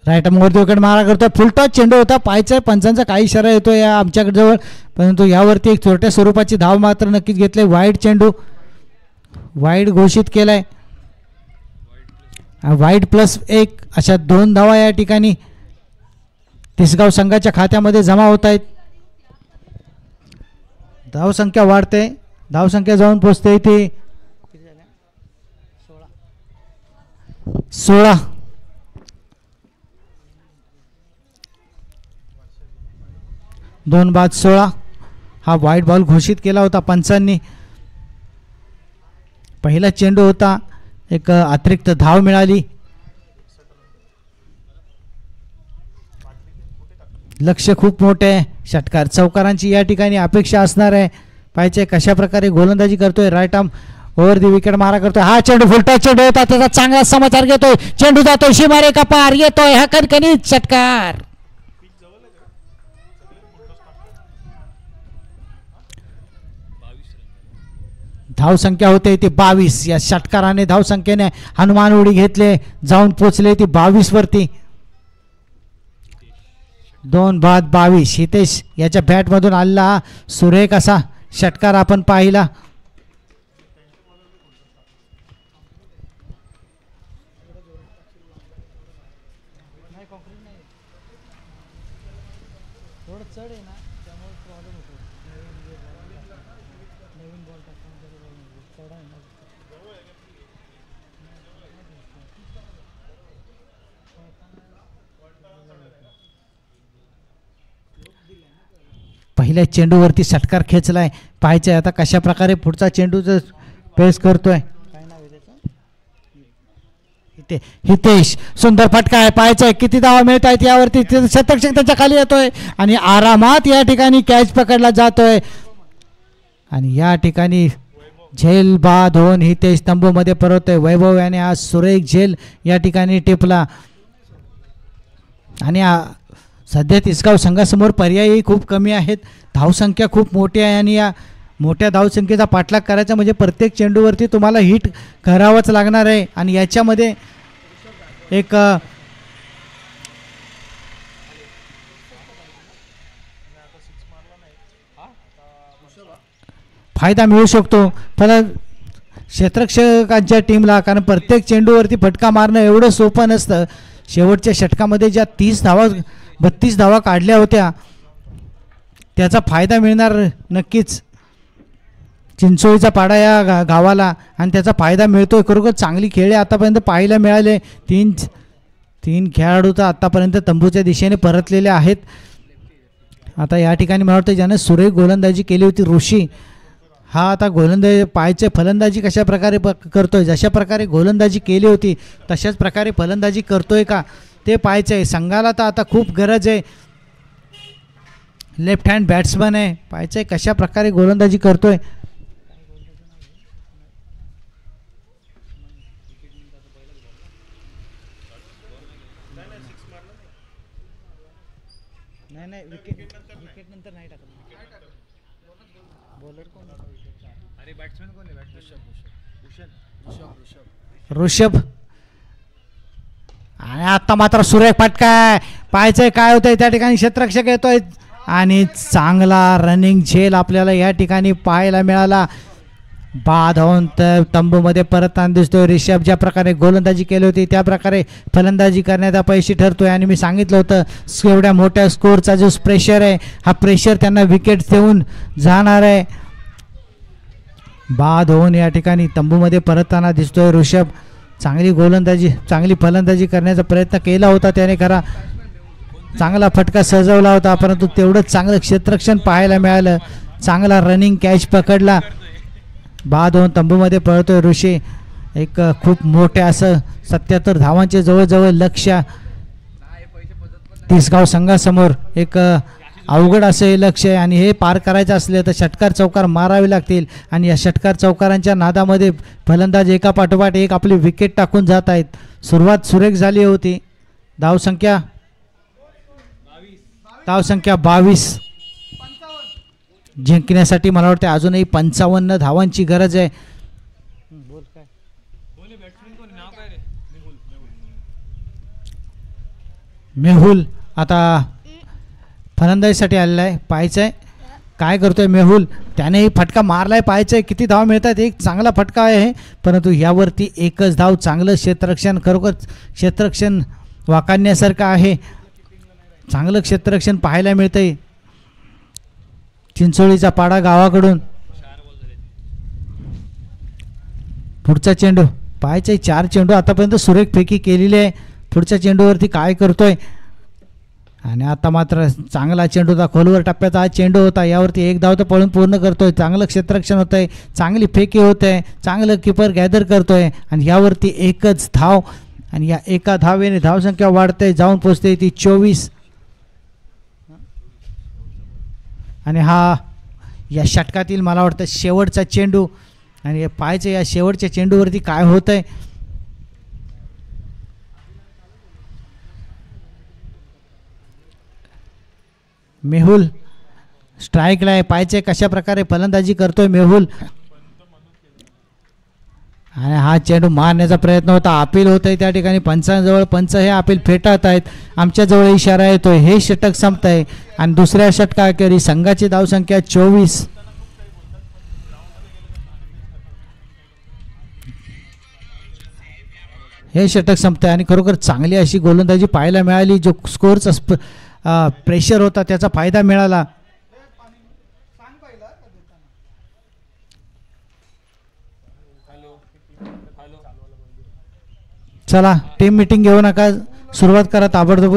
राईट वरती विकेट मारा करतोय. फुलटॉस चेंडू होता. पाहायचा पंचांचा काही इशारा येतो या आमच्याकडे जवळ परंतु यावरती एक छोट्या स्वरूपाची धाव मात्र नक्कीच घेतले. वाईड चेंडू वाईड घोषित केलाय. वाईड +1 अशा 2 धावा या ठिकाणी तिसगाव संघाच्या खात्यामध्ये जमा होत आहेत. धावसंख्या वाढते. धावसंख्या जाऊन पोचते ती 16. 2 बाद 16 हा वाईड बॉल घोषित केला होता पंचांनी. पहिला चेंडू होता. एक अतिरिक्त धाव मिळाली. लक्ष खूप मोठे आहे. षटकार चौकारांची या ठिकाणी अपेक्षा असणार आहे. पाहिजे कशा प्रकारे गोलंदाजी करतोय. Right arm over the wicket मारा करतोय. हा चेंडू फुलटॉस चेंडू होता. त्याचा चांगला समाचार घेतोय. चेंडू जातोय सीमारेखा पार येतोय हा कणकणीत षटकार. धावसंख्या होते ती 22. या षटकाराने धावसंख्येने हनुमान उडी घेतले. जाऊन पोचले ती 22 वरती. 2 बाद 22 हितेश याच्या बॅटमधून आलेला हा सुरेख असा षटकार आपण पाहिला. पहिल्या चेंडूवरती षटकार खेचलाय. पाहायचंय आता कशा प्रकारे पुढचा चेंडू पेस करतोय. हितेश सुंदर फटका आहे. पाहायचंय किती धावा मिळत आहेत यावरती. शतरक्षक त्याच्या खाली येतोय आणि आरामात या ठिकाणी कॅच पकडला जातोय आणि या ठिकाणी झेल बाद होऊन हितेश तंबूमध्ये परततोय. वैभव याने आज सुरेख झेल या ठिकाणी टिपला आणि सध्या तिसगाव संघासमोर पर्यायही खूप कमी आहेत. धावसंख्या खूप मोठी आहे आणि या मोठ्या धावसंख्येचा पाठलाग करायचा म्हणजे प्रत्येक चेंडूवरती तुम्हाला हिट करावंच लागणार आहे आणि याच्यामध्ये एक फायदा मिळू शकतो पण क्षेत्ररक्षकांच्या टीमला, कारण प्रत्येक चेंडूवरती फटका मारणं एवढं सोपं नसतं. शेवटच्या षटकामध्ये ज्या 32 धावा काढल्या होत्या त्याचा फायदा मिळणार नक्कीच चिंचोळीचा पाडा या गावाला आणि त्याचा फायदा मिळतोय. खरोखर चांगली खेळ आतापर्यंत पाहायला मिळाले. तीन खेळाडू तर आतापर्यंत तंबूच्या दिशेने परतलेले आहेत. आता या ठिकाणी मला वाटतं ज्याने सुरेख गोलंदाजी केली होती ऋषी, हा आता गोलंदाजी पाहायचे फलंदाजी कशा प्रकारे करतोय. जशा प्रकारे गोलंदाजी केली होती तशाच प्रकारे फलंदाजी करतोय का ते पाहायचं आहे. संघाला तर आता खूप गरज आहे. लेफ्ट हँड बॅट्समन आहे. पाहायचं आहे कशा प्रकारे गोलंदाजी करतोय. नाही विकेट नंतर नाही टाकत. बॉलर कोण? अरे बॅट्समन कोण आहे? ऋषभ. आणि आता मात्र सुरेख फटका. पाहायचंय काय होतंय त्या ठिकाणी. क्षेत्ररक्षक येतोय आणि चांगला रनिंग झेल आपल्याला या ठिकाणी पाहायला मिळाला. बाद होऊन तर तंबूमध्ये परतताना दिसतोय. ऋषभ ज्या प्रकारे गोलंदाजी केली होती त्या प्रकारे फलंदाजी करण्यात अपयशी ठरतोय आणि मी सांगितलं होतं एवढ्या मोठ्या स्कोअरचा जो प्रेशर आहे हा प्रेशर त्यांना विकेट देऊन जाणार आहे. बाद होऊन या ठिकाणी तंबूमध्ये परतताना दिसतोय ऋषभ. चांगली गोलंदाजी चांगली फलंदाजी करण्याचा प्रयत्न केला होता त्याने. खरा चांगला फटका सजवला होता परंतु तेवढंच चांगलं क्षेत्ररक्षण पाहायला मिळालं. चांगला रनिंग कॅच पकडला. बाद होऊन तंबूमध्ये पळतोय ऋषी. एक खूप मोठे असं 77 धावांचे जवळजवळ लक्ष तिसगाव संघासमोर एक अवघड असं हे लक्ष आहे आणि हे पार करायचं असले तर षटकार चौकार मारावे लागतील आणि या षटकार चौकारांच्या नादामध्ये फलंदाज एका पाठोपाठ एक आपली विकेट टाकून जात आहेत. सुरुवात सुरेख झाली होती. धावसंख्या 22 जिंकण्यासाठी मला वाटतं अजूनही 55 धावांची गरज आहे. मेहुल आता फलंदाजीसाठी आलेला आहे. पाहायचं आहे काय करतोय मेहुल. त्यानेही फटका मारलाय. पाहायचं आहे किती धावा मिळतात. एक चांगला फटका आहे परंतु यावरती एकच धाव. चांगलं क्षेत्ररक्षण खरोखर क्षेत्ररक्षण वाखाणण्यासारखं आहे. चांगलं क्षेत्ररक्षण पाहायला मिळतंय चिंचोळीचा पाडा गावाकडून. पुढचा चेंडू पाहायचं आहे. 4 चेंडू आतापर्यंत सुरेख फेकी केलेली आहे. पुढच्या चेंडूवरती काय करतोय आणि आता मात्र चांगला चेंडू होता. खोलवर टप्प्याचा हा चेंडू होता. यावरती एक धाव तर पळून पूर्ण करतोय. चांगलं क्षेत्ररक्षण होत आहे. चांगली फेकी होत आहे. चांगलं किपर गॅदर करतोय आणि यावरती एकच धाव आणि या एका धावेने धावसंख्या वाढते जाऊन पोचते ती 24 आणि हा या षटकातील मला वाटतं शेवटचा चेंडू आणि पाहायचं या शेवटच्या चेंडूवरती काय होत आहे. मेहुल स्ट्राईकला आहे. पाहायचे कशा प्रकारे फलंदाजी करतोय मेहुल. आणि हा चेंडू मारण्याचा प्रयत्न होता. अपील होत आहे त्या ठिकाणी पंचांजवळ. पंच हे अपील फेटाळत आहेत. आमच्याजवळ इशारा येतोय. हे षटक संपत आहे आणि दुसऱ्या षटकाखेरी संघाची धावसंख्या 24. हे षटक संपत आहे आणि खरोखर चांगली अशी गोलंदाजी पाहायला मिळाली. जो स्कोअरचा प्रेशर होता त्याचा फायदा मिळाला. चला टीम मीटिंग घेऊ नका, सुरुवात करा ताबडतोब.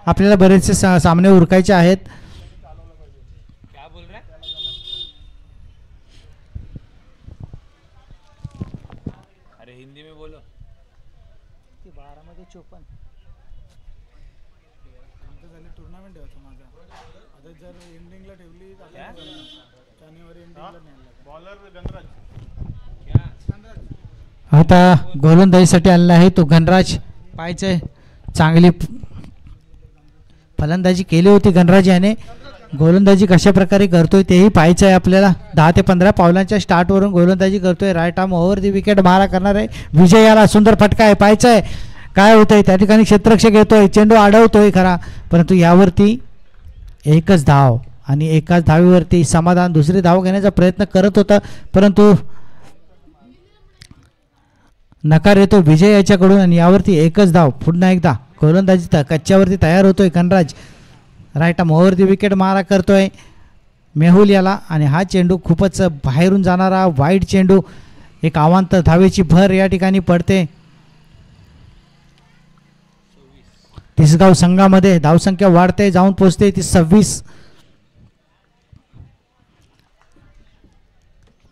आपल्याला बरेचसे सामने उरकायचे आहेत. क्या बोल रहा है? अरे हिंदी में बोलो. 12 मध्ये 54 टुर्नामेंट आहे माझा. आता जर एंडिंगला ठेवली तर जानेवारी एंडिंगला बॉलर गणराज. आता गोलंदाजीसाठी आलेला आहे तो गणराज. पाहायचंय चांगली फलंदाजी केली होती गणराज याने. गोलंदाजी कशा प्रकारे करतोय तेही पाहायचं आहे आपल्याला. 10 ते 15 पावलांच्या स्टार्टवरून गोलंदाजी करतोय. Right arm over the wicket मारा करणार आहे विजय. याला सुंदर फटका आहे. पाहायचं आहे काय होतंय. त्या ठिकाणी क्षेत्ररक्षक येतोय. चेंडू अडवतोय खरा, परंतु यावरती एकच धाव आणि एकाच धावेवरती समाधान. दुसरी धाव घेण्याचा प्रयत्न करत होता परंतु नकार येतो विजय याच्याकडून आणि यावरती एकच धाव. पुन्हा एकदा गोलंदाजी कच्च्यावरती तयार होतोय Ganraj. Right arm over the wicket मारा करतोय मेहुल याला आणि हा चेंडू खूपच बाहेरून जाणारा वाईड चेंडू. एक अवांतर धावेची भर या ठिकाणी पडते. तिसगाव संघामध्ये धावसंख्या वाढते, जाऊन पोहोचते ती 26.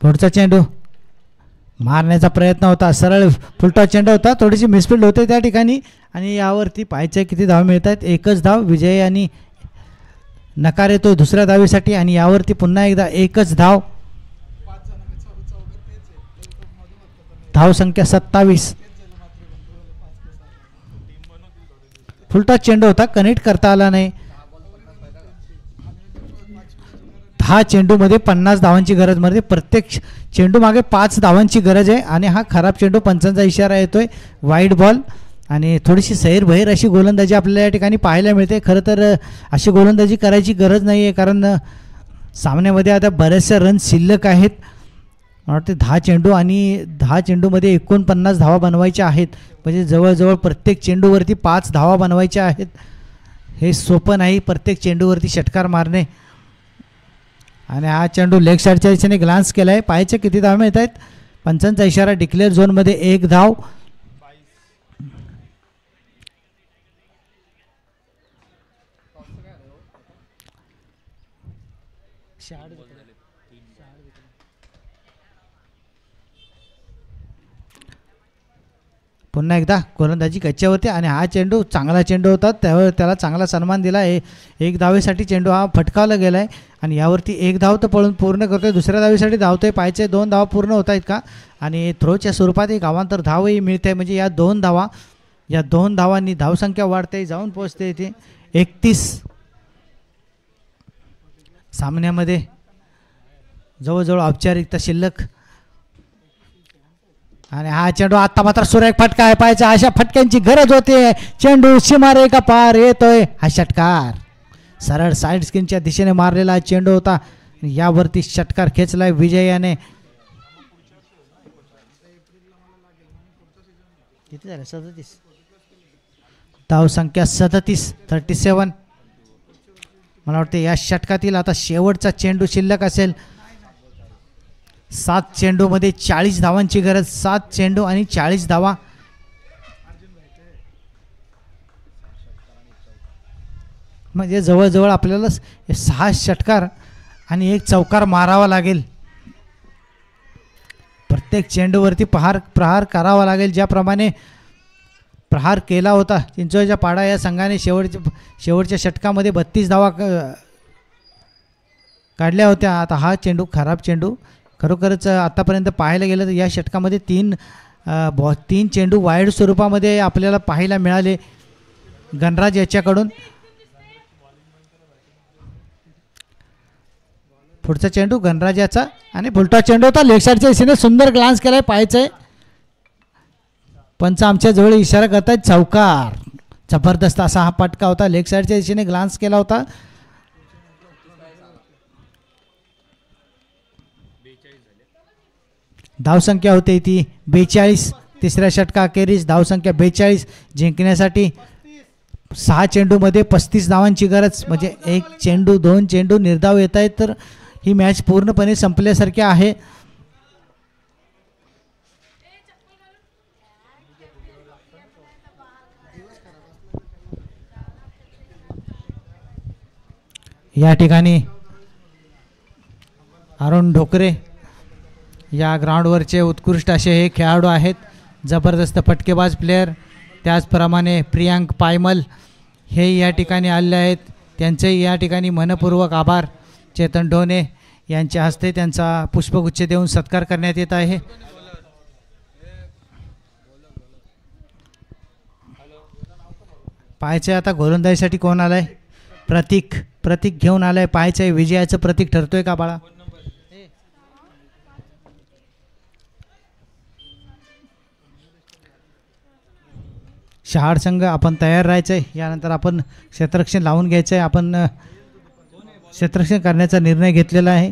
पुढचा चेंडू मारण्याचा प्रयत्न होता. सरळ फुलटा चेंडू होता. थोडीशी मिसफिल्ड होते त्या ठिकाणी आणि यावरती पाहायचं किती धाव मिळत आहेत. एकच धाव. विजय आणि नकार येतोय दुसऱ्या धावेसाठी आणि यावरती पुन्हा एकदा एकच धाव. धाव संख्या 27. फुलटा चेंडू होता, कनेक्ट करता आला नाही. 10 चेंडूमध्ये 50 धावांची गरज. मध्ये प्रत्येक चेंडू मागे 5 धावांची गरज आहे आणि हा खराब चेंडू. पंचांचा इशारा येतोय वाईड बॉल आणि थोडीशी सैरभैर अशी गोलंदाजी आपल्याला या ठिकाणी पाहायला मिळते. खरं तर अशी गोलंदाजी करायची गरज नाही आहे कारण सामन्यामध्ये आता बरेचसे रन शिल्लक आहेत. मला वाटते 10 चेंडू आणि 10 चेंडूमध्ये 49 धावा बनवायच्या आहेत. म्हणजे जवळजवळ प्रत्येक चेंडूवरती 5 धावा बनवायच्या आहेत. हे सोपं नाही प्रत्येक चेंडूवरती षटकार मारणे. आणि हा चेंडू लेग साईडच्या दिशेने ग्लान्स केला आहे. पाहायचे किती धाव मिळत आहेत. पंचांचा इशारा डिक्लेअर झोनमध्ये 1 धाव. पुन्हा एकदा गोलंदाजी कच्च्यावरती आणि हा चेंडू चांगला चेंडू होता. त्यावर त्याला चांगला सन्मान दिला आहे. 1 धावेसाठी चेंडू हा फटकावला गेला आहे आणि यावरती 1 धाव तर पळून पूर्ण करतोय. दुसऱ्या धावेसाठी धावतोय. पाहायचे 2 धावा पूर्ण होत आहेत का आणि थ्रोच्या स्वरूपात एक अवांतर धावही मिळते. म्हणजे या 2 धावांनी धावसंख्या वाढते, जाऊन पोहोचते इथे 31. सामन्यामध्ये जवळजवळ औपचारिकता शिल्लक आणि हा चेंडू आता मात्र सुरेख फटका आहे. पाहायचा अशा फटक्यांची गरज होते. चेंडू सीमारेखा पार येतोय. हा षटकार सरळ साईड स्क्रीनच्या दिशेने मारलेला चेंडू होता. यावरती षटकार खेचलाय विजय याने. किती झाले? 37. धाव संख्या 37. मला वाटते या षटकातील आता शेवटचा चेंडू शिल्लक असेल. 7 चेंडूमध्ये 40 धावांची गरज. 7 चेंडू आणि 40 धावा. म्हणजे जवळजवळ आपल्याला 6 षटकार आणि 1 चौकार मारावा लागेल. प्रत्येक चेंडूवरती प्रहार करावा लागेल. ज्याप्रमाणे प्रहार केला होता चिंचोळीच्या पाडा या संघाने शेवटच्या षटकामध्ये 32 धावा काढल्या होत्या. आता हा चेंडू खराब चेंडू. खरोखरच आतापर्यंत पाहायला गेलं तर या षटकामध्ये 3 चेंडू वाईड स्वरूपामध्ये आपल्याला पाहायला मिळाले गणराज याच्याकडून. पुढचा चेंडू गणराज याचा आणि फुलटा चेंडू होता. लेग साईडच्या दिशेने सुंदर ग्लान्स केलाय. पाहायचंय पंच आमच्या जवळ इशारा करतायत चौकार. जबरदस्त असा हा फटका होता. लेग साईडच्या दिशेने ग्लान्स केला होता. धावसंख्या होते ती 42. तिसऱ्या षटका अखेरीस धावसंख्या 42. जिंकण्यासाठी 6 चेंडूमध्ये 35 धावांची गरज. म्हणजे 1 चेंडू 2 चेंडू निर्धाव येत आहेत तर ही मॅच पूर्णपणे संपल्यासारखी आहे. या ठिकाणी अरुण ढोकरे या ग्राउंडवरचे उत्कृष्ट असे हे खेळाडू आहेत. जबरदस्त फटकेबाज प्लेयर. त्याचप्रमाणे प्रियांक पायमल हे या ठिकाणी आलेले आहेत. त्यांचे या ठिकाणी मनपूर्वक आभार. चेतन ढोणे यांच्या हस्ते त्यांचा पुष्पगुच्छ देऊन सत्कार करण्यात येत आहे. पाहायचे आता गोलंदाजीसाठी कोण आलाय. प्रतीक घेऊन आलाय. पाहायचंय विजयाचं प्रतीक ठरतोय का बाळा. शहाड संघ आपण तयार राहायचंय. यानंतर आपण क्षेत्ररक्षण लावून घ्यायचंय. आपण क्षेत्ररक्षण करण्याचा निर्णय घेतलेला आहे.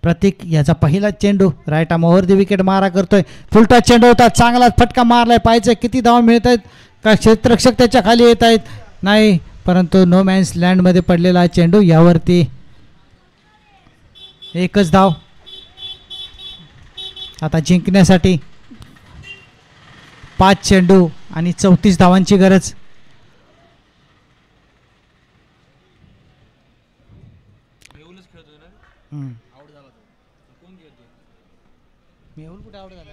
प्रतीक याचा पहिला चेंडू right arm over the wicket मारा करतोय. फुलटा चेंडू होता. चांगला फटका मारलाय. पाहायचंय किती धावा मिळत आहेत का. क्षेत्ररक्षक त्याच्या खाली येत आहेत नाही, परंतु नो मॅन्स लँडमध्ये पडलेला चेंडू. यावरती एकच धाव. आता जिंकण्यासाठी 5 चेंडू आणि 34 धावांची गरज. मेहुल कुठे आउट झाला.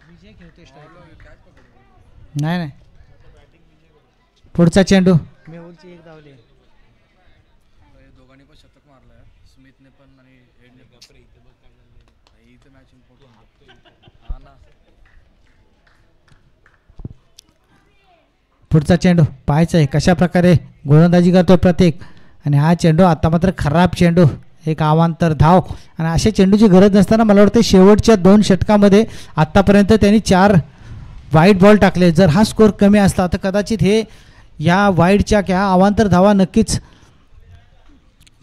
विजय खेळतोय. नाही पुढचा चेंडू. मेहुलची एक धावली. दोघांनी पण शतक मारलंय. स्मिथने पण आणि हेडने पण. इथे मॅच इम्पॉर्टंट. हा ना. पुढचा चेंडू पाहायचा आहे कशा प्रकारे गोलंदाजी करतो प्रतीक. आणि हा चेंडू आता मात्र खराब चेंडू. एक अवांतर धाव. आणि अशा चेंडूची गरज नसताना मला वाटतं शेवटच्या 2 षटकामध्ये आत्तापर्यंत त्यांनी 4 वाईट बॉल टाकले. जर हा स्कोर कमी असता तर कदाचित हे या वाईडच्या किंवा अवांतर धावा नक्कीच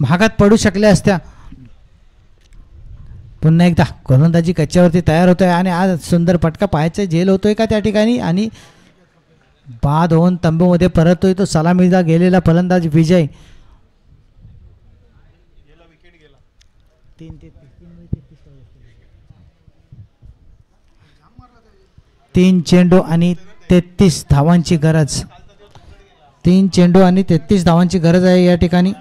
महागात पडू शकल्या असत्या. पुन्हा एकदा गोलंदाजी कच्च्यावरती तयार होतोय. आणि आज सुंदर फटका पाहायचा. झेल होतोय का त्या ठिकाणी. आणि बाद होऊन तंबूमध्ये परततोय तो सलामीचा गेलेला फलंदाज विजय. 3 चेंडू आणि 33 धावांची गरज. 3 चेंडू आणि 33 धावांची गरज आहे या ठिकाणी.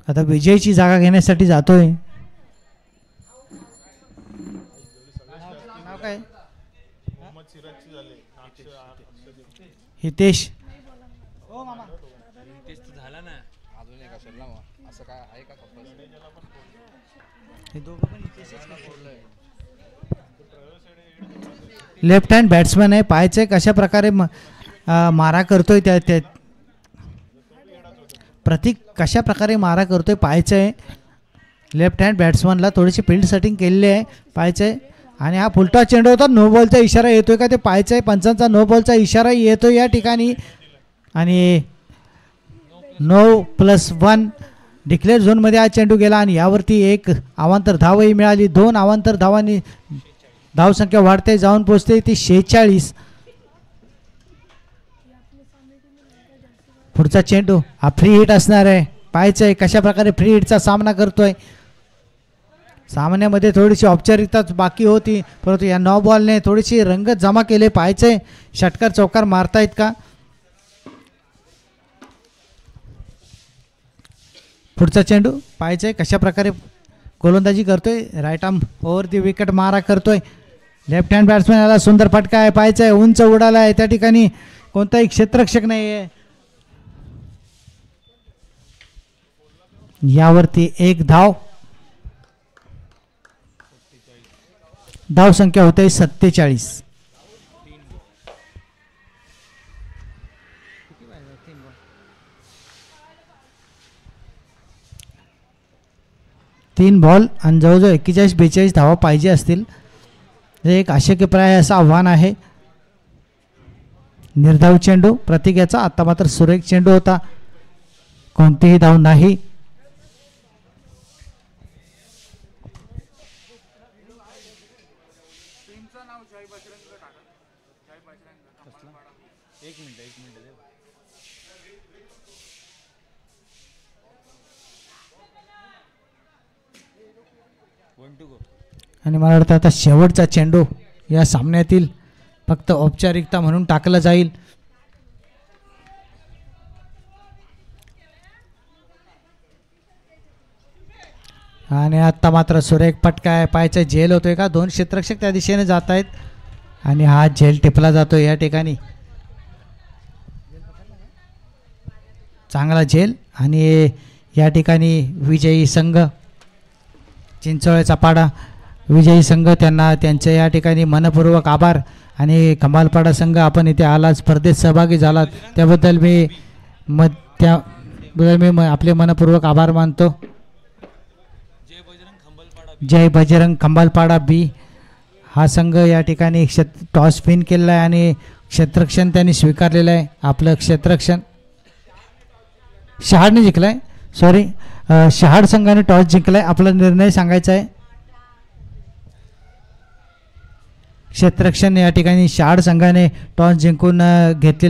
आता विजयची जागा घेण्यासाठी जातोय. नाव काय. हितेश. हो मामा. झाला ना. अजून एक असेल ना. असं काय आहे का. हे दोघं पण लेफ्ट हँड बॅट्समन आहे. पाहायचंय कशा प्रकारे मारा करतोय. त्या प्रतीक कशा प्रकारे मारा करतोय पाहायचंय. लेफ्ट हँड बॅट्समनला थोडीशी फील्ड सेटिंग केलेली आहे पाहायचंय. आणि हा फुलटा चेंडू होता. नो बॉलचा इशारा येतोय का ते पाहायचंय. पंचांचा नो बॉलचा इशारा येतोय या ठिकाणी. आणि 9+1 डिक्लेअर झोनमध्ये हा चेंडू गेला. आणि यावरती एक अवांतर धावही मिळाली. 2 अवांतर धावांनी धावसंख्या वाढते जाऊन पोहोचते ती 46. पुढचा चेंडू हा फ्री हिट असणार आहे. पाहायचंय कशा प्रकारे फ्री हिटचा सामना करतोय. सामन्यामध्ये थोडीशी औपचारिकताच बाकी होती, परंतु या 9 बॉलने थोडीशी रंगत जमा केले. पाहायचंय षटकार चौकार मारतायत का. पुढचा चेंडू पाहायचंय कशा प्रकारे गोलंदाजी करतोय. Right arm over the wicket मारा करतोय. लेफ्ट हँड बॅट्समॅन याला सुंदर फटका आहे. पाहायचंय उंच उडाला आहे. त्या ठिकाणी कोणताही क्षेत्ररक्षक नाही आहे. यावरती एक धाव. धाव संख्या होते 47. तीन बॉल आणि जवळजवळ 41-42 धावा पाहिजे असतील. हे एक अशक्यप्राय असं आव्हान आहे. निर्धाव चेंडू प्रतीक आता मात्र सुरेख चेंडू होता. कोणतीही धाव नाही. एक मिनिट दे. आणि मला वाटतं आता शेवटचा चेंडू या सामन्यातील फक्त औपचारिकता म्हणून टाकला जाईल. आणि आता मात्र सुरेख फटका आहे. पायाचा झेल होतोय का? दोन क्षेत्ररक्षक त्या दिशेने जात आहेत आणि हा झेल टिपला जातो या ठिकाणी. चांगला झेल आणि या ठिकाणी विजयी संघ चिंचोळ्याचा पाडा विजयी संघ त्यांना त्यांचे या ठिकाणी मनपूर्वक आभार. आणि खंबालपाडा संघ आपण इथे आला स्पर्धेत सहभागी झालात त्याबद्दल मी आपले मनपूर्वक आभार मानतो. जय बजरंग खंबालपाडा बी हा संघ या ठिकाणी टॉस विन केलेला आहे आणि क्षेत्ररक्षण त्यांनी स्वीकारलेलं आहे. आपलं क्षेत्ररक्षण शहाडने जिंकलाय. सॉरी शहाड संघाने टॉस जिंकलाय. आपला निर्णय सांगायचा आहे. क्षेत्ररक्षण या ठिकाणी शहाड संघाने टॉस जिंकून घेतलेले